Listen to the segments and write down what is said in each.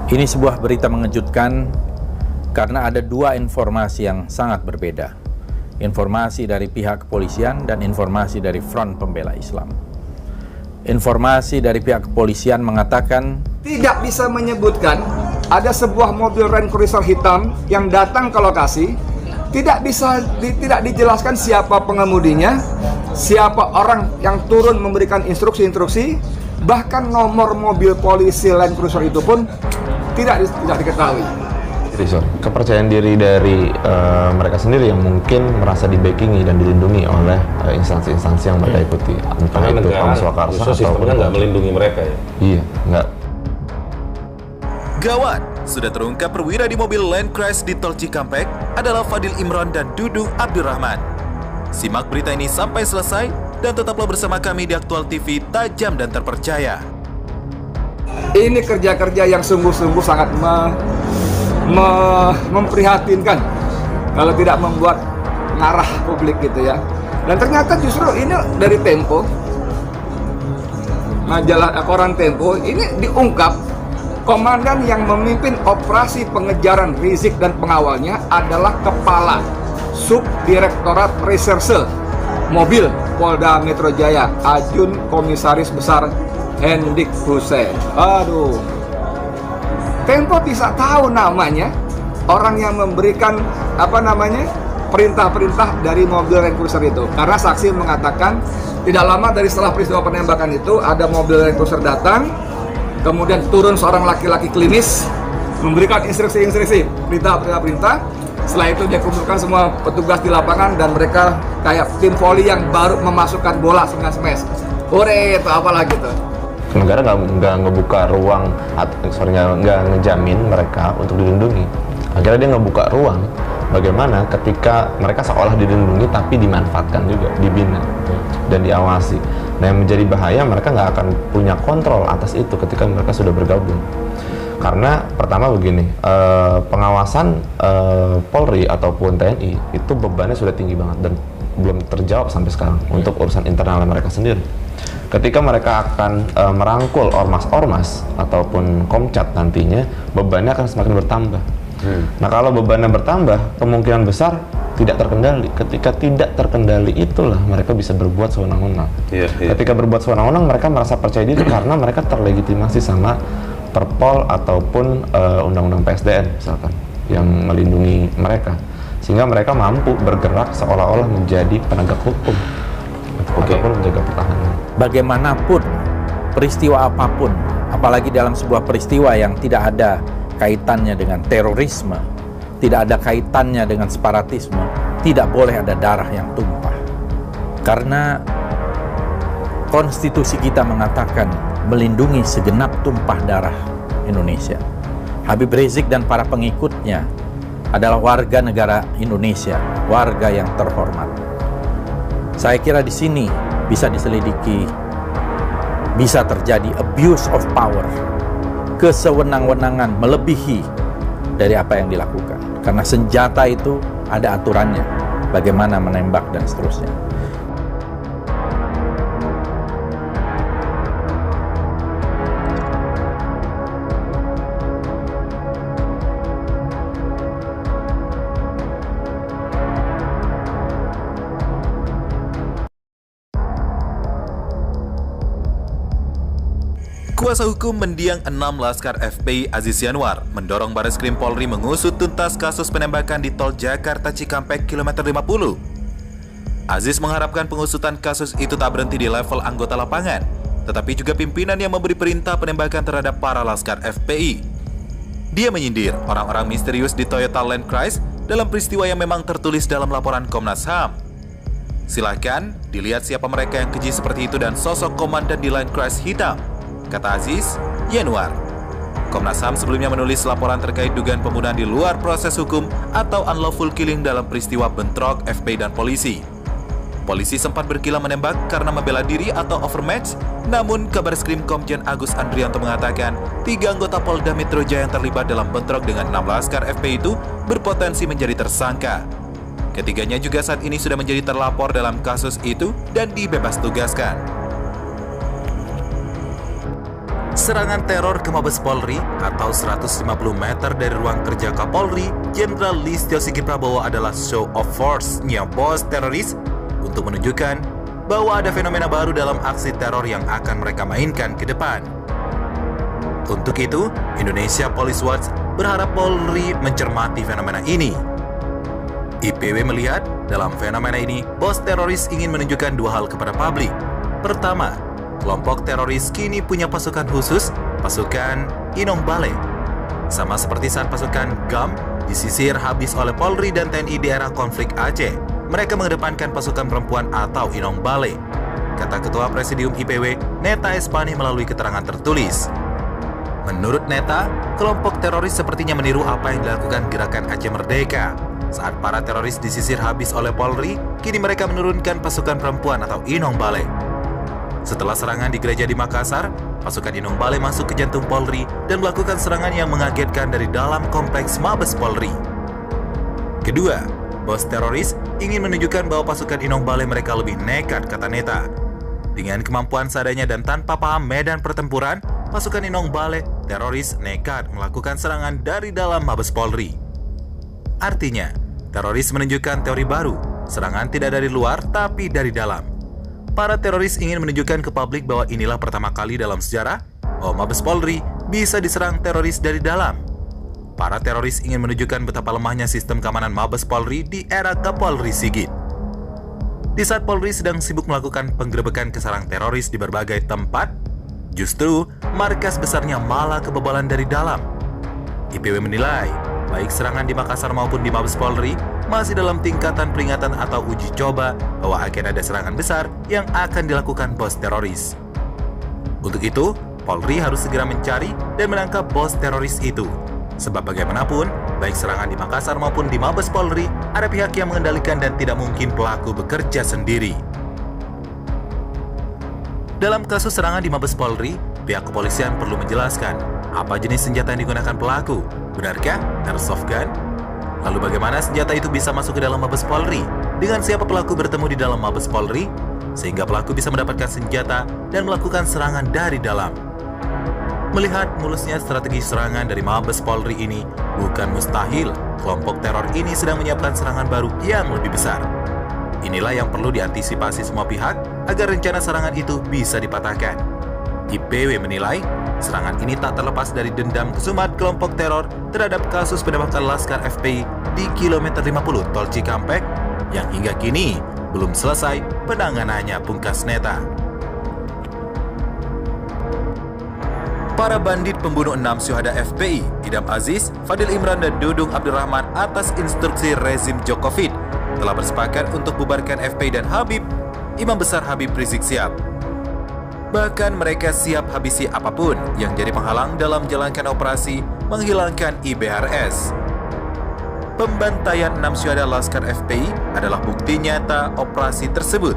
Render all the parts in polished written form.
Ini sebuah berita mengejutkan karena ada dua informasi yang sangat berbeda. Informasi dari pihak kepolisian dan informasi dari Front Pembela Islam. Informasi dari pihak kepolisian mengatakan tidak bisa menyebutkan ada sebuah mobil Land Cruiser hitam yang datang ke lokasi. Tidak dijelaskan siapa pengemudinya, siapa orang yang turun memberikan instruksi-instruksi, bahkan nomor mobil polisi Land Cruiser itu pun tidak diketahui. Kepercayaan diri dari mereka sendiri yang mungkin merasa di-backingi dan dilindungi oleh instansi-instansi yang mereka ikuti, entah itu Pamswakarsa atau sistemnya nggak melindungi mereka ya? Iya, nggak. Gawat, sudah terungkap perwira di mobil Land Cruiser di Tol Cikampek adalah Fadil Imran dan Dudu Abdurrahman. Simak berita ini sampai selesai dan tetaplah bersama kami di Aktual TV, tajam dan terpercaya. Ini kerja-kerja yang sungguh-sungguh sangat memprihatinkan kalau tidak membuat ngarah publik gitu ya. Dan ternyata justru ini dari Tempo, majalah koran Tempo, ini diungkap komandan yang memimpin operasi pengejaran Rizik dan pengawalnya adalah Kepala Subdirektorat Reserse Mobil Polda Metro Jaya, Ajun Komisaris Besar Hendik Hussein. Aduh, Tempo bisa tahu namanya orang yang memberikan perintah-perintah dari mobil Land Cruiser itu, karena saksi mengatakan tidak lama dari setelah peristiwa penembakan itu ada mobil Land Cruiser datang, kemudian turun seorang laki-laki klinis memberikan instruksi-instruksi, perintah. Setelah itu dia kumpulkan semua petugas di lapangan dan mereka kayak tim voli yang baru memasukkan bola smash. Hore, itu apalah gitu. Negara nggak ngebuka ruang, nggak ngejamin mereka untuk dilindungi. Akhirnya dia ngebuka ruang bagaimana ketika mereka seolah dilindungi tapi dimanfaatkan juga, dibina dan diawasi. Nah, yang menjadi bahaya, mereka nggak akan punya kontrol atas itu ketika mereka sudah bergabung. Karena pertama begini, pengawasan Polri ataupun TNI itu bebannya sudah tinggi banget dan belum terjawab sampai sekarang untuk urusan internal mereka sendiri. Ketika mereka akan merangkul ormas-ormas ataupun Komcat nantinya, bebannya akan semakin bertambah. Nah, kalau bebannya bertambah, kemungkinan besar tidak terkendali. Ketika tidak terkendali, itulah mereka bisa berbuat sewenang-wenang. Ketika berbuat sewenang-wenang, mereka merasa percaya diri karena mereka terlegitimasi sama Perpol ataupun Undang-Undang PSDN misalkan yang melindungi mereka, sehingga mereka mampu bergerak seolah-olah menjadi penegak hukum ataupun menjaga pertahanan. bagaimanapun peristiwa apapun, apalagi dalam sebuah peristiwa yang tidak ada kaitannya dengan terorisme, tidak ada kaitannya dengan separatisme, tidak boleh ada darah yang tumpah. Karena konstitusi kita mengatakan melindungi segenap tumpah darah Indonesia. Habib Rizik dan para pengikutnya adalah warga negara Indonesia, warga yang terhormat. Saya kira di sini bisa diselidiki, bisa terjadi abuse of power, kesewenang-wenangan melebihi dari apa yang dilakukan. Karena senjata itu ada aturannya, bagaimana menembak dan seterusnya. Kuasa hukum mendiang 6 laskar FPI Aziz Yanuar mendorong Bareskrim Polri mengusut tuntas kasus penembakan di Tol Jakarta Cikampek kilometer 50. Aziz mengharapkan pengusutan kasus itu tak berhenti di level anggota lapangan, tetapi juga pimpinan yang memberi perintah penembakan terhadap para laskar FPI. Dia menyindir orang-orang misterius di Toyota Land Cruiser dalam peristiwa yang memang tertulis dalam laporan Komnas HAM. Silakan dilihat siapa mereka yang keji seperti itu dan sosok komandan di Land Cruiser hitam, kata Aziz Yanuar. Komnas HAM sebelumnya menulis laporan terkait dugaan pembunuhan di luar proses hukum atau unlawful killing dalam peristiwa bentrok FPI dan polisi. Polisi sempat berkilah menembak karena membela diri atau overmatch, namun Kabareskrim Komjen Agus Andrianto mengatakan 3 anggota Polda Metro Jaya yang terlibat dalam bentrok dengan 6 laskar FPI itu berpotensi menjadi tersangka. Ketiganya juga saat ini sudah menjadi terlapor dalam kasus itu dan dibebas tugaskan. Serangan teror ke Mabes Polri atau 150 meter dari ruang kerja Kapolri, Jenderal Listio Sigit Prabowo adalah show of force-nya bos teroris untuk menunjukkan bahwa ada fenomena baru dalam aksi teror yang akan mereka mainkan ke depan. Untuk itu, Indonesia Police Watch berharap Polri mencermati fenomena ini. IPW melihat dalam fenomena ini, bos teroris ingin menunjukkan dua hal kepada publik. Pertama, kelompok teroris kini punya pasukan khusus, pasukan Inong Bale. Sama seperti saat pasukan GAM disisir habis oleh Polri dan TNI di era konflik Aceh, mereka mengedepankan pasukan perempuan atau Inong Bale, kata Ketua Presidium IPW, Neta Espani melalui keterangan tertulis. Menurut Neta, kelompok teroris sepertinya meniru apa yang dilakukan gerakan Aceh Merdeka. Saat para teroris disisir habis oleh Polri, kini mereka menurunkan pasukan perempuan atau Inong Bale. Setelah serangan di gereja di Makassar, pasukan Inong Bale masuk ke jantung Polri dan melakukan serangan yang mengagetkan dari dalam kompleks Mabes Polri. Kedua, bos teroris ingin menunjukkan bahwa pasukan Inong Bale mereka lebih nekat, kata Neta. Dengan kemampuan seadanya dan tanpa paham medan pertempuran, pasukan Inong Bale teroris nekat melakukan serangan dari dalam Mabes Polri. Artinya, teroris menunjukkan teori baru, serangan tidak dari luar tapi dari dalam. Para teroris ingin menunjukkan ke publik bahwa inilah pertama kali dalam sejarah bahwa Mabes Polri bisa diserang teroris dari dalam. Para teroris ingin menunjukkan betapa lemahnya sistem keamanan Mabes Polri di era Kapolri Sigit. Di saat Polri sedang sibuk melakukan penggerebekan ke sarang teroris di berbagai tempat, justru markas besarnya malah kebobolan dari dalam. IPW menilai, baik serangan di Makassar maupun di Mabes Polri masih dalam tingkatan peringatan atau uji coba bahwa akan ada serangan besar yang akan dilakukan bos teroris. Untuk itu, Polri harus segera mencari dan menangkap bos teroris itu. Sebab bagaimanapun, baik serangan di Makassar maupun di Mabes Polri, ada pihak yang mengendalikan dan tidak mungkin pelaku bekerja sendiri. Dalam kasus serangan di Mabes Polri, pihak kepolisian perlu menjelaskan apa jenis senjata yang digunakan pelaku. Benarkah airsoft gun? Lalu bagaimana senjata itu bisa masuk ke dalam Mabes Polri? Dengan siapa pelaku bertemu di dalam Mabes Polri? Sehingga pelaku bisa mendapatkan senjata dan melakukan serangan dari dalam. Melihat mulusnya strategi serangan dari Mabes Polri ini, bukan mustahil kelompok teror ini sedang menyiapkan serangan baru yang lebih besar. Inilah yang perlu diantisipasi semua pihak agar rencana serangan itu bisa dipatahkan. IPW menilai, serangan ini tak terlepas dari dendam kesumat kelompok teror terhadap kasus penembakan Laskar FPI di kilometer 50 Tol Cikampek yang hingga kini belum selesai penanganannya, pungkas Neta. Para bandit pembunuh 6 syuhada FPI, Idam Aziz, Fadil Imran dan Dudung Abdurrahman atas instruksi rezim Jokowi telah bersepakat untuk bubarkan FPI dan Habib, Imam Besar Habib Rizik Syihab. Bahkan mereka siap habisi apapun yang jadi penghalang dalam menjalankan operasi menghilangkan IBRS. Pembantaian 6 syuhada Laskar FPI adalah bukti nyata operasi tersebut.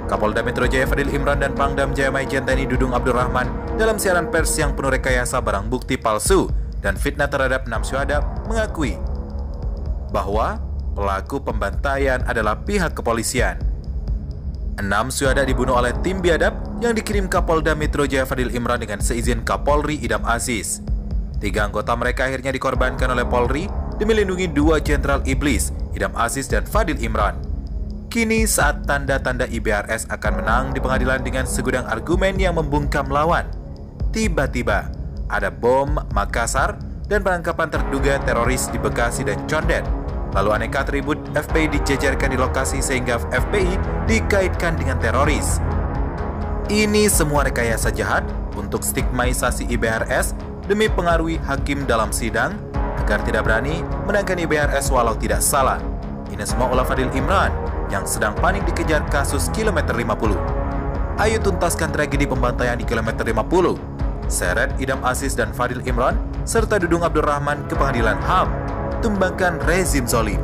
Kapolda Metro Jaya Fadil Imran dan Pangdam Jaya Majen TNI Dudung Abdurrahman dalam siaran pers yang penuh rekayasa barang bukti palsu dan fitnah terhadap 6 syuhada mengakui bahwa pelaku pembantaian adalah pihak kepolisian. 6 syuhada dibunuh oleh tim biadab yang dikirim Kapolda Metro Jaya Fadil Imran dengan seizin Kapolri Idam Aziz. 3 anggota mereka akhirnya dikorbankan oleh Polri demi melindungi 2 jenderal iblis, Idam Aziz dan Fadil Imran. Kini saat tanda-tanda IBRS akan menang di pengadilan dengan segudang argumen yang membungkam lawan, tiba-tiba ada bom Makassar dan penangkapan terduga teroris di Bekasi dan Condet. Lalu aneka atribut FPI dijejerkan di lokasi sehingga FPI dikaitkan dengan teroris. Ini semua rekayasa jahat untuk stigmatisasi IBRS demi pengaruhi hakim dalam sidang agar tidak berani menangkan IBRS walau tidak salah. Ini semua ulah Fadil Imran yang sedang panik dikejar kasus kilometer 50. Ayo tuntaskan tragedi pembantaian di kilometer 50. Seret Idam Aziz dan Fadil Imran serta Dudung Abdurrahman ke pengadilan HAM. Tumbangkan rezim zolim.